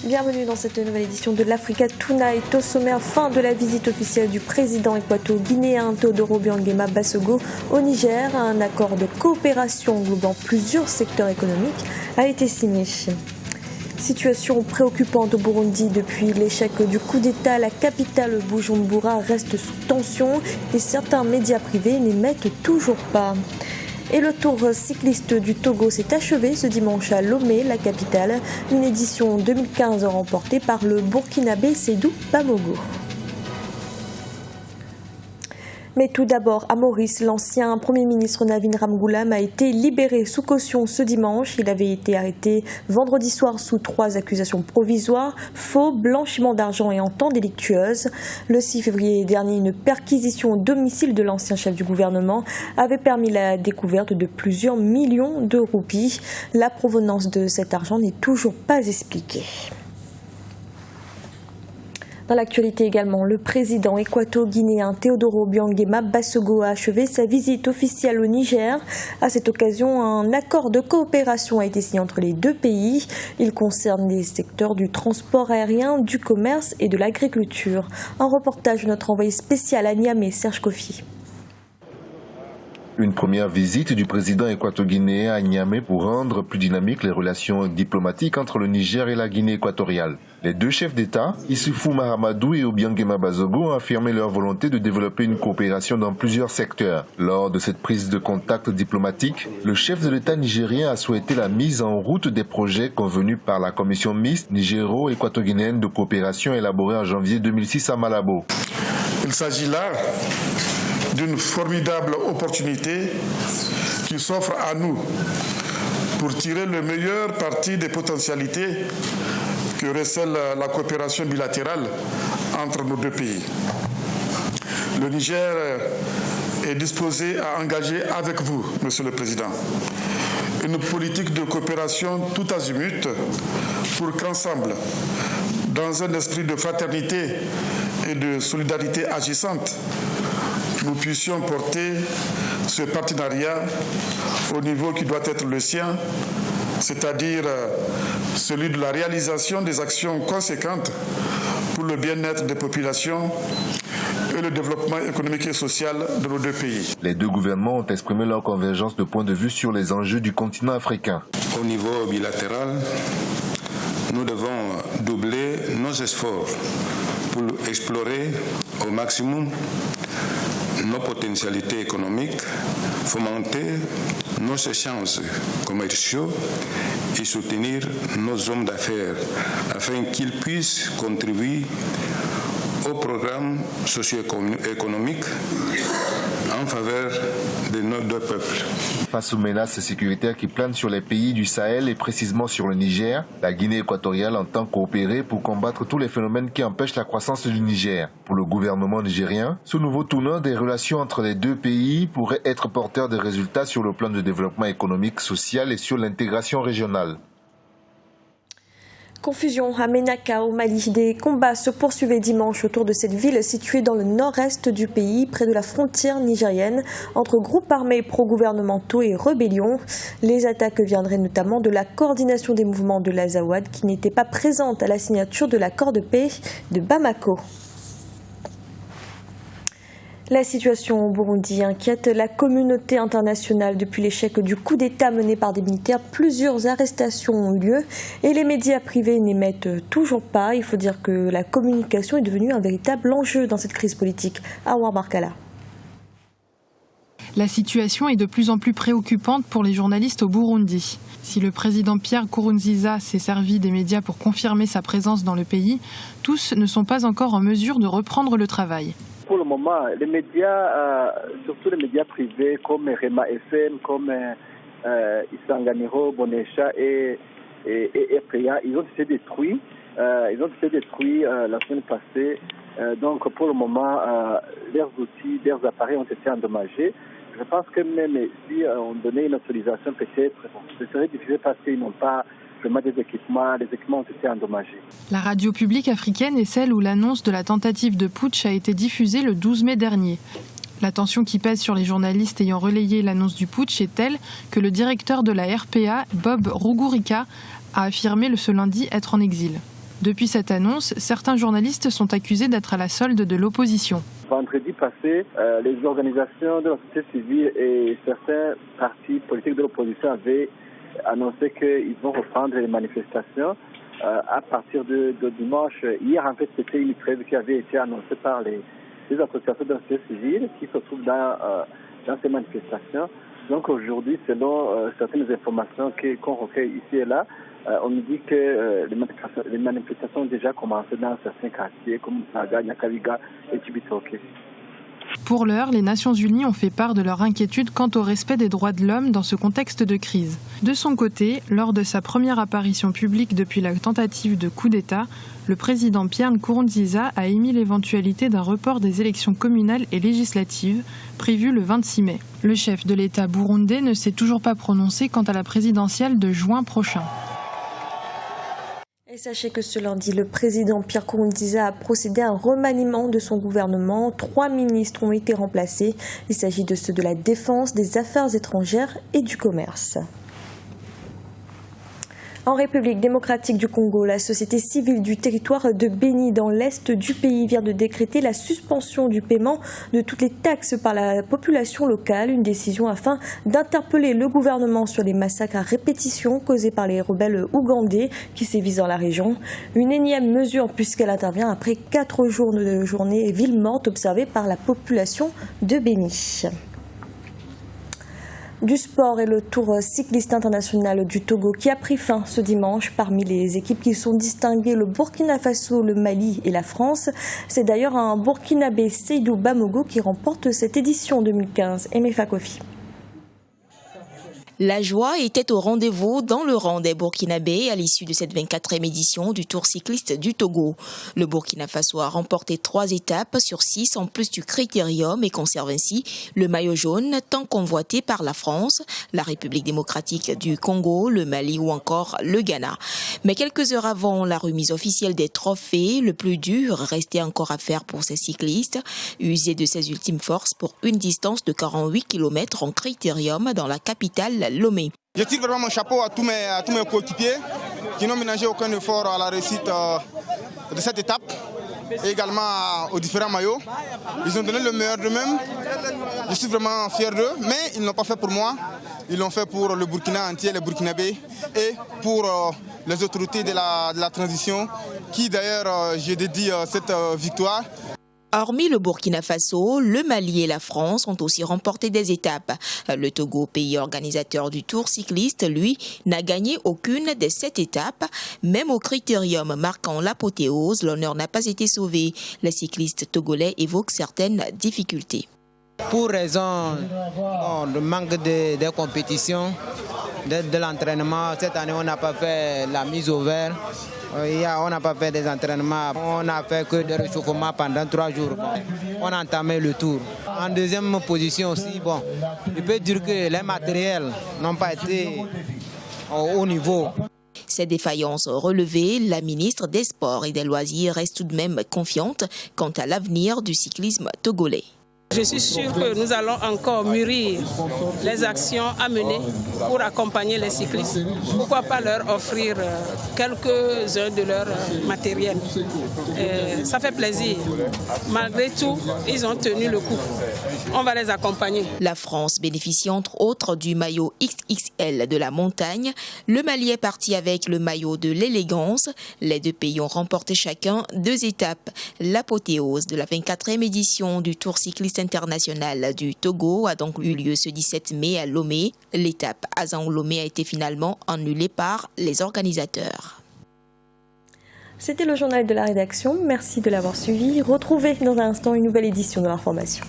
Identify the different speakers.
Speaker 1: Bienvenue dans cette nouvelle édition de l'Africa Tonight. Au sommaire, fin de la visite officielle du président équato-guinéen Teodoro Obiang Basogo au Niger. Un accord de coopération englobant plusieurs secteurs économiques a été signé. Situation préoccupante au Burundi depuis l'échec du coup d'État. La capitale Bujumbura reste sous tension et certains médias privés n'émettent toujours pas. Et le tour cycliste du Togo s'est achevé ce dimanche à Lomé, la capitale. Une édition 2015 remportée par le Burkinabé Sédou Bamogo. Mais tout d'abord, à Maurice, l'ancien Premier ministre Navin Ramgoolam a été libéré sous caution ce dimanche. Il avait été arrêté vendredi soir sous 3 accusations provisoires, faux, blanchiment d'argent et entente délictueuse. Le 6 février dernier, une perquisition au domicile de l'ancien chef du gouvernement avait permis la découverte de plusieurs millions de roupies. La provenance de cet argent n'est toujours pas expliquée. Dans l'actualité également, le président équato-guinéen Teodoro Obiang Basogo a achevé sa visite officielle au Niger. À cette occasion, un accord de coopération a été signé entre les deux pays. Il concerne les secteurs du transport aérien, du commerce et de l'agriculture. Un reportage de notre envoyé spécial à Niamey, Serge Kofi.
Speaker 2: Une première visite du président équato-guinéen à Niamey pour rendre plus dynamiques les relations diplomatiques entre le Niger et la Guinée équatoriale. Les deux chefs d'État, Issoufou Mahamadou et Obiang Basogo, ont affirmé leur volonté de développer une coopération dans plusieurs secteurs. Lors de cette prise de contact diplomatique, le chef de l'État nigérien a souhaité la mise en route des projets convenus par la commission mixte nigéro-équato-guinéenne de coopération élaborée en janvier 2006 à Malabo.
Speaker 3: Il s'agit là d'une formidable opportunité qui s'offre à nous pour tirer le meilleur parti des potentialités que recèle la coopération bilatérale entre nos deux pays. Le Niger est disposé à engager avec vous, Monsieur le Président, une politique de coopération tout azimut pour qu'ensemble, dans un esprit de fraternité et de solidarité agissante, nous puissions porter ce partenariat au niveau qui doit être le sien, c'est-à-dire celui de la réalisation des actions conséquentes pour le bien-être des populations et le développement économique et social de nos deux pays.
Speaker 2: Les deux gouvernements ont exprimé leur convergence de point de vue sur les enjeux du continent africain.
Speaker 4: Au niveau bilatéral, nous devons doubler nos efforts pour explorer au maximum nos potentialités économiques, fomenter nos échanges commerciaux et soutenir nos hommes d'affaires afin qu'ils puissent contribuer au programme socio-économique en faveur de nos deux peuples.
Speaker 2: Face aux menaces sécuritaires qui planent sur les pays du Sahel et précisément sur le Niger, la Guinée équatoriale entend coopérer pour combattre tous les phénomènes qui empêchent la croissance du Niger. Pour le gouvernement nigérien, ce nouveau tournant des relations entre les deux pays pourrait être porteur de résultats sur le plan de développement économique, social et sur l'intégration régionale.
Speaker 1: Confusion à Ménaka au Mali. Des combats se poursuivaient dimanche autour de cette ville située dans le nord-est du pays, près de la frontière nigérienne, entre groupes armés pro-gouvernementaux et rébellions. Les attaques viendraient notamment de la coordination des mouvements de l'Azawad qui n'était pas présente à la signature de l'accord de paix de Bamako. La situation au Burundi inquiète la communauté internationale. Depuis l'échec du coup d'État mené par des militaires, plusieurs arrestations ont eu lieu et les médias privés n'émettent toujours pas. Il faut dire que la communication est devenue un véritable enjeu dans cette crise politique. Awar Barkala.
Speaker 5: La situation est de plus en plus préoccupante pour les journalistes au Burundi. Si le président Pierre Nkurunziza s'est servi des médias pour confirmer sa présence dans le pays, tous ne sont pas encore en mesure de reprendre le travail.
Speaker 6: Pour le moment, les médias, surtout les médias privés comme Rema FM, comme Isanganiro, Bonesha et RPA, ils ont été détruits. La semaine passée. Donc pour le moment, leurs outils, leurs appareils ont été endommagés. Je pense que même si on donnait une autorisation, peut-être, ce serait difficile parce qu'ils n'ont pas vraiment des équipements. Les équipements ont été endommagés.
Speaker 5: La radio publique africaine est celle où l'annonce de la tentative de putsch a été diffusée le 12 mai dernier. La tension qui pèse sur les journalistes ayant relayé l'annonce du putsch est telle que le directeur de la RPA, Bob Rugurika, a affirmé ce lundi être en exil. Depuis cette annonce, certains journalistes sont accusés d'être à la solde de l'opposition.
Speaker 6: Vendredi passé, les organisations de la société civile et certains partis politiques de l'opposition avaient annoncé qu'ils vont reprendre les manifestations à partir de dimanche. Hier, en fait, c'était une trêve qui avait été annoncée par les associations de la société civile qui se trouvent dans ces manifestations. Donc aujourd'hui, selon certaines informations qu'on recueille ici et là, on nous dit que les manifestations ont déjà commencé dans certains quartiers comme Saga, Nyakabiga et Chibitoke.
Speaker 5: Pour l'heure, les Nations Unies ont fait part de leur inquiétude quant au respect des droits de l'homme dans ce contexte de crise. De son côté, lors de sa première apparition publique depuis la tentative de coup d'État, le président Pierre Nkurunziza a émis l'éventualité d'un report des élections communales et législatives prévues le 26 mai. Le chef de l'État burundais ne s'est toujours pas prononcé quant à la présidentielle de juin prochain.
Speaker 1: Et sachez que ce lundi, le président Pierre Nkurunziza a procédé à un remaniement de son gouvernement. 3 ministres ont été remplacés. Il s'agit de ceux de la Défense, des Affaires étrangères et du Commerce. En République démocratique du Congo, la société civile du territoire de Béni dans l'est du pays vient de décréter la suspension du paiement de toutes les taxes par la population locale. Une décision afin d'interpeller le gouvernement sur les massacres à répétition causés par les rebelles ougandais qui sévissent dans la région. Une énième mesure puisqu'elle intervient après 4 jours de journée ville morte observée par la population de Béni. Du sport et le Tour cycliste international du Togo qui a pris fin ce dimanche. Parmi les équipes qui sont distinguées, le Burkina Faso, le Mali et la France. C'est d'ailleurs un Burkinabé, Seydou Bamogo, qui remporte cette édition 2015. Emefa Kofi.
Speaker 7: La joie était au rendez-vous dans le rang des Burkinabés à l'issue de cette 24e édition du Tour cycliste du Togo. Le Burkina Faso a remporté 3 étapes sur 6 en plus du critérium et conserve ainsi le maillot jaune tant convoité par la France, la République démocratique du Congo, le Mali ou encore le Ghana. Mais quelques heures avant la remise officielle des trophées, le plus dur restait encore à faire pour ces cyclistes, usés de ses ultimes forces pour une distance de 48 km en critérium dans la capitale Lomé.
Speaker 8: Je tire vraiment mon chapeau à tous mes coéquipiers qui n'ont ménagé aucun effort à la réussite de cette étape et également aux différents maillots. Ils ont donné le meilleur d'eux-mêmes. Je suis vraiment fier d'eux, mais ils ne l'ont pas fait pour moi. Ils l'ont fait pour le Burkina entier, les Burkinabés et pour les autorités de la transition qui d'ailleurs, je dédie cette victoire.
Speaker 7: Hormis le Burkina Faso, le Mali et la France ont aussi remporté des étapes. Le Togo, pays organisateur du Tour cycliste, lui, n'a gagné aucune des 7 étapes. Même au critérium marquant l'apothéose, l'honneur n'a pas été sauvé. Les cyclistes togolais évoquent certaines difficultés.
Speaker 9: Pour raison de manque de compétition, de l'entraînement, cette année on n'a pas fait la mise au vert. On n'a pas fait des entraînements, on n'a fait que des réchauffements pendant 3 jours. On a entamé le tour. En deuxième position aussi, je peux dire que les matériels n'ont pas été au haut niveau.
Speaker 7: Ces défaillances relevées, la ministre des Sports et des Loisirs reste tout de même confiante quant à l'avenir du cyclisme togolais.
Speaker 10: Je suis sûre que nous allons encore mûrir les actions à mener pour accompagner les cyclistes. Pourquoi pas leur offrir quelques-uns de leur matériel. Ça fait plaisir. Malgré tout, ils ont tenu le coup. On va les accompagner.
Speaker 7: La France bénéficie entre autres du maillot XXL de la montagne. Le Mali est parti avec le maillot de l'élégance. Les 2 pays ont remporté chacun 2 étapes. L'apothéose de la 24e édition du Tour cycliste international du Togo a donc eu lieu ce 17 mai à Lomé. L'étape Azan-Lomé a été finalement annulée par les organisateurs.
Speaker 1: C'était le journal de la rédaction. Merci de l'avoir suivi. Retrouvez dans un instant une nouvelle édition de l'information.